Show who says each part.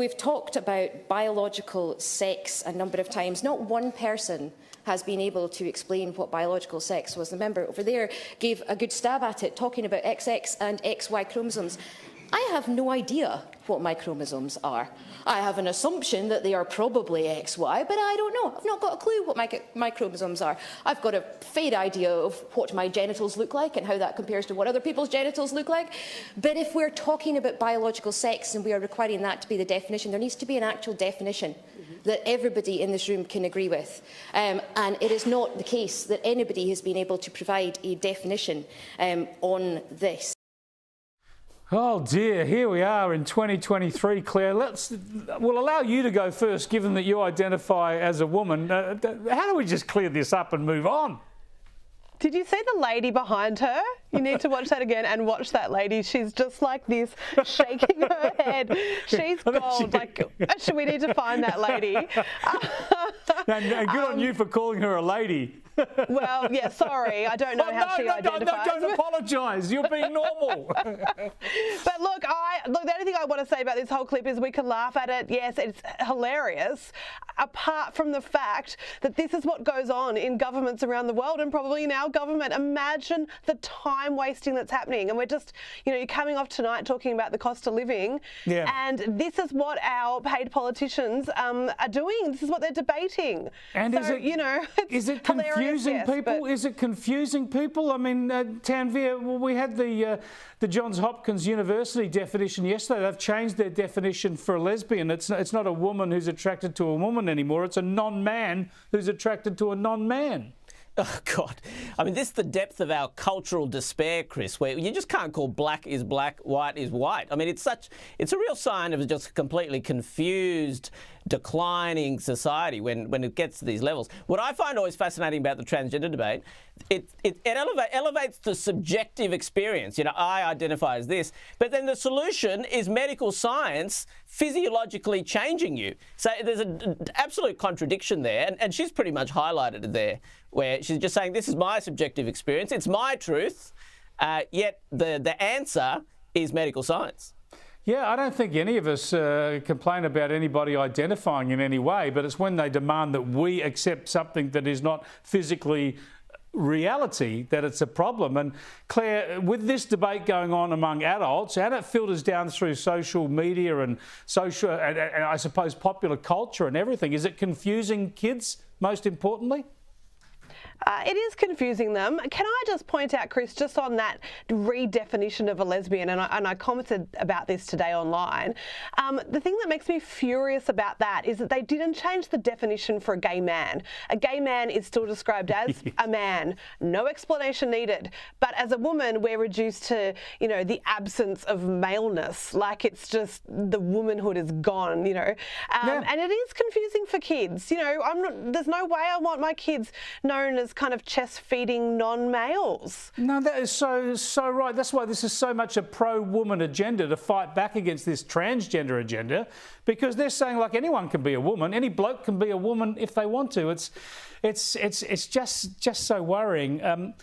Speaker 1: we've talked about biological sex a number of times. Not one person has been able to explain what biological sex was. The member over there gave a good stab at it, talking about XX and XY chromosomes. I have no idea what my chromosomes are. I have an assumption that they are probably XY, but I don't know. I've not got a clue what my chromosomes are. I've got a fair idea of what my genitals look like and how that compares to what other people's genitals look like. But if we're talking about biological sex and we are requiring that to be the definition, there needs to be an actual definition that everybody in this room can agree with. And it is not the case that anybody has been able to provide a definition on this.
Speaker 2: Oh dear, here we are in 2023, Claire. We'll allow you to go first, given that you identify as a woman. How do we just clear this up and move on?
Speaker 3: Did you see the lady behind her? You need to watch that again and watch that lady. She's just like this, shaking her head. She's gold. Like, actually, we need to find that lady.
Speaker 2: And good on you for calling her a lady.
Speaker 3: Well, yeah, sorry. I don't know how she identifies.
Speaker 2: No, don't apologise. You're being normal.
Speaker 3: But look, the only thing I want to say about this whole clip is we can laugh at it. Yes, it's hilarious. Apart from the fact that this is what goes on in governments around the world and probably in our government. Imagine the time wasting that's happening. And we're just, you're coming off tonight talking about the cost of living. Yeah. And this is what our paid politicians are doing. This is what they're debating.
Speaker 2: And
Speaker 3: so,
Speaker 2: is it confusing people? Is it confusing people? I mean, Tanveer, we had the Johns Hopkins University definition yesterday. They've changed their definition for a lesbian. It's not a woman who's attracted to a woman anymore. It's a non-man who's attracted to a non-man.
Speaker 4: Oh, God. I mean, this is the depth of our cultural despair, Chris, where you just can't call black is black, white is white. I mean, it's a real sign of just a completely confused, declining society when it gets to these levels. What I find always fascinating about the transgender debate, it elevates the subjective experience. I identify as this, but then the solution is medical science physiologically changing you. So there's an absolute contradiction there, and she's pretty much highlighted it there, where she's just saying, this is my subjective experience, it's my truth, yet the answer is medical science.
Speaker 2: Yeah, I don't think any of us complain about anybody identifying in any way, but it's when they demand that we accept something that is not physically reality that it's a problem. And Claire, with this debate going on among adults, and it filters down through social media and and I suppose popular culture and everything, is it confusing kids most importantly?
Speaker 3: It is confusing them. Can I just point out, Chris, just on that redefinition of a lesbian, and I commented about this today online, the thing that makes me furious about that is that they didn't change the definition for a gay man. A gay man is still described as a man, no explanation needed. But as a woman, we're reduced to, the absence of maleness, like it's just the womanhood is gone, Yeah. And it is confusing for kids. There's no way I want my kids known as kind of chest-feeding non-males.
Speaker 2: No, that is so right. That's why this is so much a pro-woman agenda, to fight back against this transgender agenda, because they're saying, like, anyone can be a woman, any bloke can be a woman if they want to. It's just so worrying.